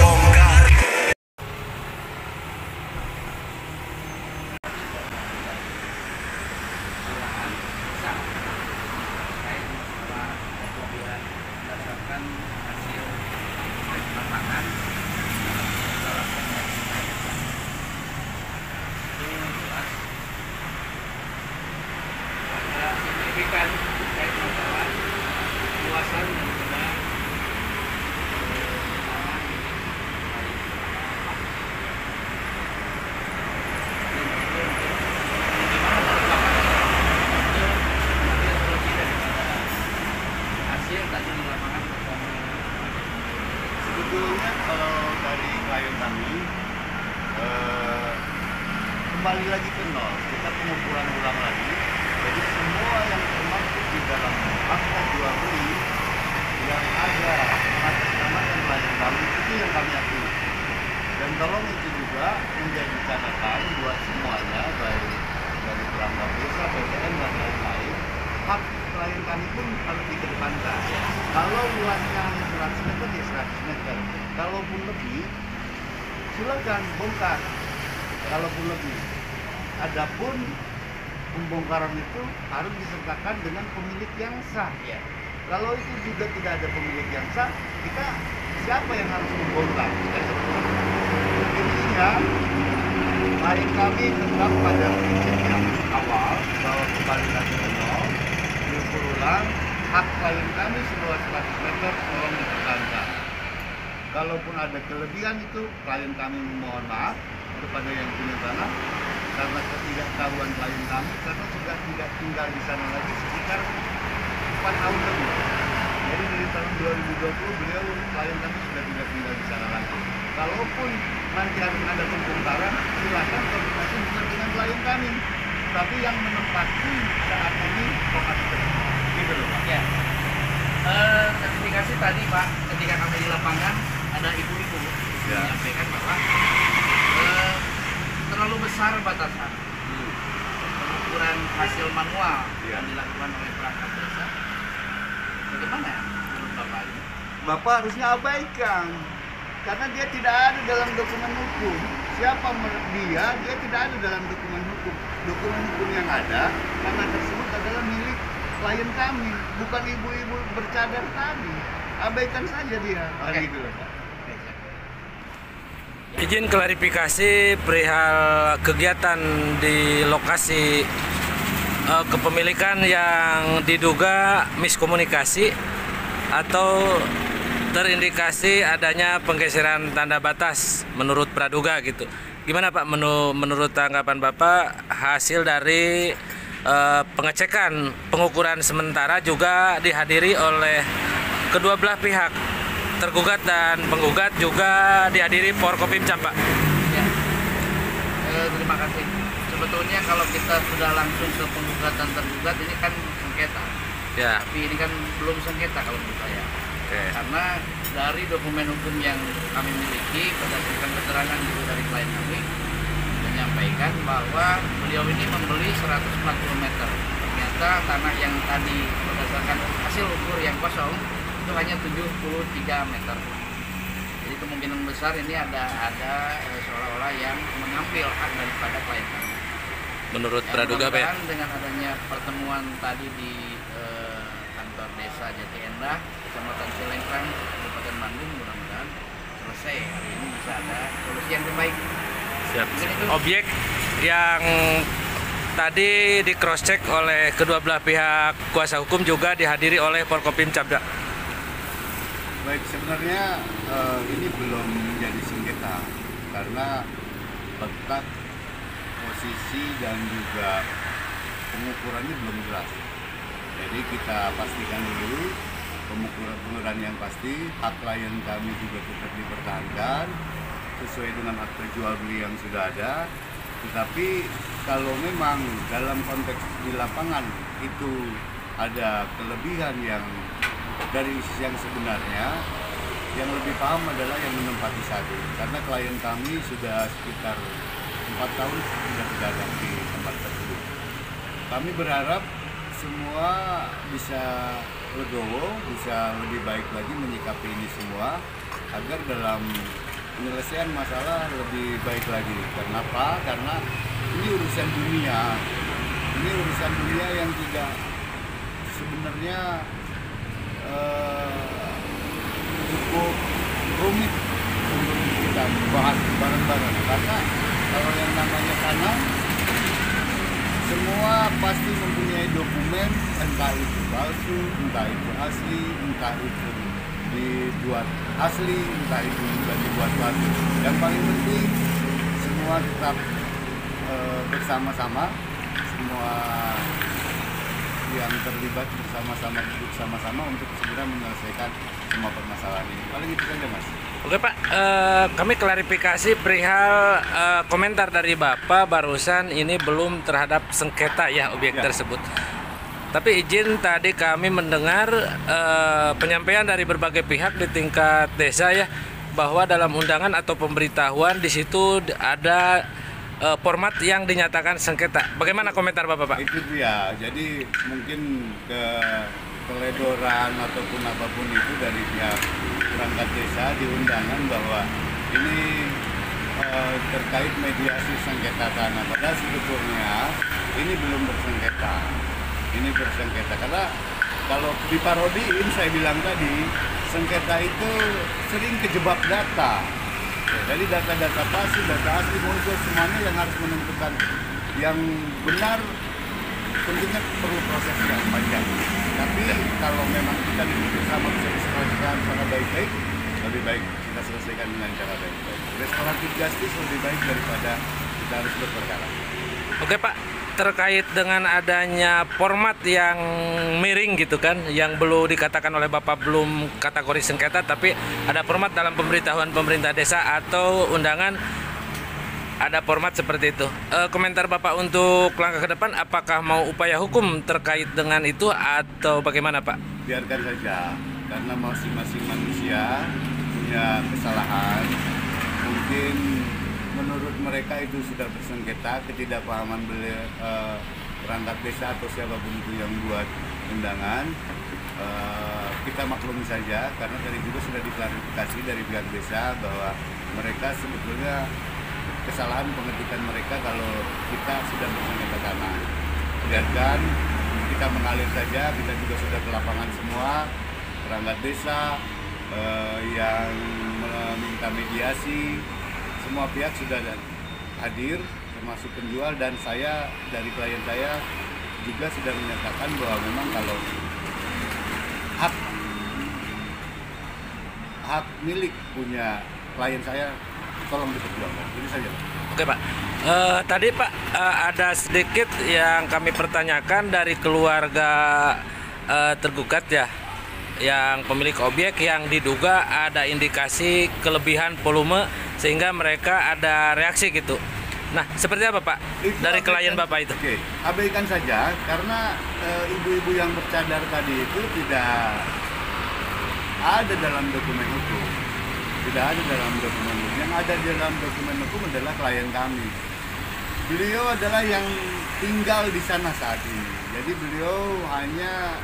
bongkar. Signifikan terkait masalah luasan dan juga hasil tadi di lapangan bersama. Sebetulnya kalau dari klien kami kembali lagi ke nol, kita pengumpulan ulang lagi. Jadi semua yang termasuk di dalam akta jual beli yang ada atas nama dan klien kami itu yang kami akui. Dan tolong itu juga menjadi catatan buat semuanya, baik dari perangkat desa, BPN dan lain-lain. Hak klien kami pun harus dikedepankan. Kalau luasnya hanya 100 meter ya 100 meter. Kalaupun lebih, silakan bongkar. Kalaupun lebih. Adapun pembongkaran itu harus disertakan dengan pemilik yang sah. Ya. Kalau itu juga tidak ada pemilik yang sah, kita siapa yang harus membongkar? Intinya, klien kami tetap pada prinsip yang awal bahwa kembali lagi ke nol, diukur ulang, hak klien kami seluas 100 meter tolong dipertahankan. Kalaupun ada kelebihan itu, klien kami mohon maaf kepada yang punya tanah karena ketidaktahuan klien kami, karena sudah tidak tinggal di sana lagi sekitar 4 tahun lebih. Jadi dari tahun 2020 beliau klien kami sudah tidak tinggal di sana lagi. Kalaupun nanti akan ada pembongkaran, silakan koordinasi dengan klien kami. Tapi yang menempati saat ini lokasi tersebut. Gitu loh Pak. Ya. Sertifikasi tadi Pak, ketika kami di lapangan ada ibu-ibu menyampaikan bahwa terlalu besar batasan pengukuran hasil manual yang dilakukan oleh perangkat desa. Bagaimana menurut Bapak ini? Bapak harusnya abaikan karena dia tidak ada dalam dokumen hukum. Siapa dia tidak ada dalam dokumen hukum. Dokumen hukum yang ada, tanah tersebut adalah milik klien kami, bukan ibu-ibu bercadar tadi. Abaikan saja dia. Oke. Gitu loh Pak. Izin klarifikasi perihal kegiatan di lokasi kepemilikan yang diduga miskomunikasi atau terindikasi adanya penggeseran tanda batas menurut praduga gitu. Gimana Pak menurut tanggapan Bapak hasil dari pengecekan pengukuran sementara juga dihadiri oleh kedua belah pihak, tergugat dan penggugat, juga dihadiri Forkopimcam Pak. Ya. Terima kasih. Sebetulnya kalau kita sudah langsung ke penggugatan tergugat ini kan sengketa. Ya. Tapi ini kan belum sengketa kalau menurut saya. Oke. Karena dari dokumen hukum yang kami miliki berdasarkan keterangan juga dari klien kami menyampaikan bahwa beliau ini membeli 140 meter. Ternyata tanah yang tadi berdasarkan hasil ukur yang kosong itu hanya 73 meter. Jadi kemungkinan besar ini ada seolah-olah yang mengambil hak daripada klien kami. Menurut Ya, praduga Pak. mudah-mudahan dengan adanya pertemuan tadi di kantor desa Jati Endah, Kecamatan Cilengkrang, Kabupaten Bandung, mudah-mudahan selesai hari ini bisa ada solusi yang terbaik. Siap. Mungkin itu. Objek yang tadi di cross check oleh kedua belah pihak kuasa hukum juga dihadiri oleh Forkopimcam Pak. Baik, sebenarnya ini belum menjadi sengketa karena letak posisi dan juga pengukurannya belum jelas. Jadi kita pastikan dulu pengukuran yang pasti, hak klien kami juga tetap dipertahankan sesuai dengan akta jual beli yang sudah ada. Tetapi kalau memang dalam konteks di lapangan itu ada kelebihan yang dari isi yang sebenarnya, yang lebih paham adalah yang menempati satu, karena klien kami sudah sekitar 4 tahun sudah berdagang di tempat tersebut. Kami berharap semua bisa legowo, bisa lebih baik lagi menyikapi ini semua agar dalam penyelesaian masalah lebih baik lagi. Kenapa? Karena ini urusan dunia. Ini urusan dunia yang tidak sebenarnya cukup rumit untuk kita bahas bareng-bareng. Karena kalau yang namanya tanah, semua pasti mempunyai dokumen, entah itu palsu, entah itu asli, entah itu dibuat asli, entah itu juga dibuat palsu. Yang paling penting semua tetap bersama-sama, semua yang terlibat bersama-sama untuk segera menyelesaikan semua permasalahan ini. Paling itu saja, Mas. Oke Pak, kami klarifikasi perihal komentar dari Bapak barusan ini belum terhadap sengketa ya objek tersebut. Tapi izin tadi kami mendengar penyampaian dari berbagai pihak di tingkat desa ya, bahwa dalam undangan atau pemberitahuan di situ ada format yang dinyatakan sengketa. Bagaimana komentar Bapak, Pak? Itu dia. Jadi mungkin keteledoran ataupun apapun itu dari pihak perangkat desa di undangan bahwa ini terkait mediasi sengketa tanah. Padahal sebetulnya ini belum bersengketa. Ini bersengketa karena kalau diparodiin saya bilang tadi, sengketa itu sering kejebak data. Jadi data-data palsu, data asli muncul semuanya yang harus menentukan yang benar tentunya perlu proses yang panjang. Tapi kalau memang kita bersama bisa diselesaikan secara baik-baik, lebih baik kita selesaikan dengan cara baik-baik. Restoratif justice lebih baik daripada kita harus berperkara. Oke Pak, terkait dengan adanya format yang miring gitu kan, yang belum dikatakan oleh Bapak belum kategori sengketa, tapi ada format dalam pemberitahuan pemerintah desa atau undangan ada format seperti itu. Komentar Bapak untuk langkah ke depan, apakah mau upaya hukum terkait dengan itu atau bagaimana Pak? Biarkan saja, karena masing-masing manusia punya kesalahan. Mungkin menurut mereka itu sudah bersengketa, ketidakpahaman perangkat desa atau siapapun itu yang buat undangan. Kita maklumi saja, karena tadi juga sudah diklarifikasi dari pihak desa bahwa mereka sebetulnya kesalahan pengetikan mereka kalau kita sudah bersengketa tanah. Biarkan kita mengalir saja, kita juga sudah ke lapangan semua, perangkat desa yang meminta mediasi, semua pihak sudah hadir, termasuk penjual, dan saya dari klien saya juga sudah menyatakan bahwa memang kalau hak milik punya klien saya tolong diperjuangkan. Ini saja. Oke Pak, tadi Pak ada sedikit yang kami pertanyakan dari keluarga tergugat ya, yang pemilik objek yang diduga ada indikasi kelebihan volume sehingga mereka ada reaksi gitu. Nah, seperti apa Pak Itu dari klien abaikan, Bapak itu? Oke, abaikan saja karena ibu-ibu yang bercadar tadi itu tidak ada dalam dokumen hukum. Tidak ada dalam dokumen hukum. Yang ada dalam dokumen hukum adalah klien kami. Beliau adalah yang tinggal di sana saat ini. Jadi beliau hanya,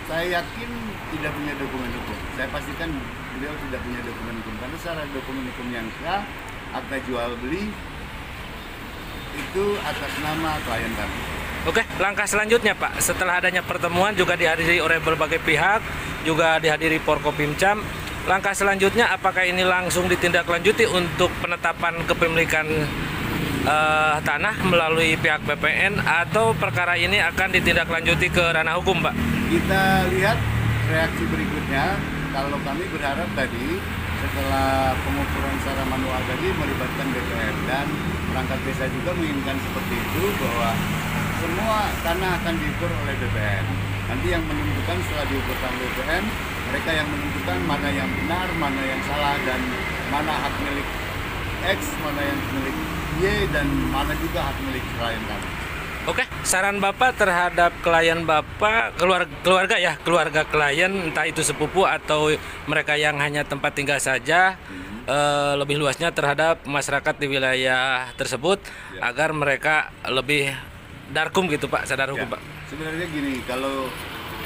saya yakin tidak punya dokumen hukum. Saya pastikan beliau tidak punya dokumen hukum karena secara dokumen hukum yang sah, akta jual beli itu atas nama klien kami. Oke, langkah selanjutnya Pak, setelah adanya pertemuan juga dihadiri oleh berbagai pihak, juga dihadiri Forkopimcam. Langkah selanjutnya apakah ini langsung ditindaklanjuti untuk penetapan kepemilikan tanah melalui pihak BPN atau perkara ini akan ditindaklanjuti ke ranah hukum Pak? Kita lihat reaksi berikutnya. Kalau kami berharap tadi setelah pengukuran secara manual tadi melibatkan BPN dan perangkat desa juga menginginkan seperti itu, bahwa semua tanah akan diukur oleh BPN. Nanti yang menentukan setelah diukur sama BPN, mereka yang menentukan mana yang benar, mana yang salah, dan mana hak milik X, mana yang milik Y, dan mana juga hak milik klien kami. Oke, saran Bapak terhadap klien Bapak, keluarga klien, entah itu sepupu atau mereka yang hanya tempat tinggal saja, lebih luasnya terhadap masyarakat di wilayah tersebut, agar mereka lebih darkum gitu Pak, sadar hukum Pak. Sebenarnya gini, kalau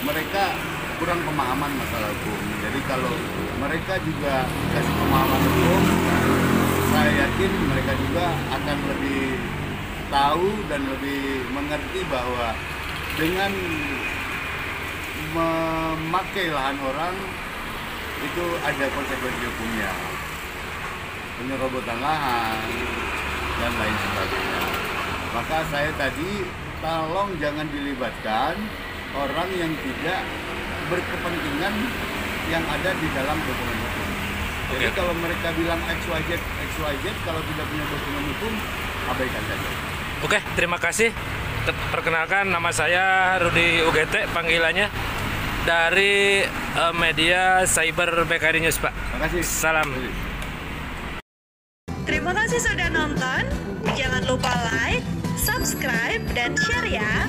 mereka kurang pemahaman masalah hukum, jadi kalau mereka juga dikasih pemahaman hukum, yakin mereka juga akan lebih tahu dan lebih mengerti bahwa dengan memakai lahan orang itu ada konsekuensi hukumnya, penyerobotan lahan dan lain sebagainya. Maka saya tadi tolong jangan dilibatkan orang yang tidak berkepentingan yang ada di dalam dokumen hukum. Jadi Oke. kalau mereka bilang XYZ, kalau tidak punya dokumen hukum, abaikan saja. Oke, terima kasih. Perkenalkan, nama saya Rudi UGT panggilannya dari media Cyber BKD News, Pak. Terima kasih. Salam. Terima kasih sudah nonton. Jangan lupa like, subscribe, dan share ya.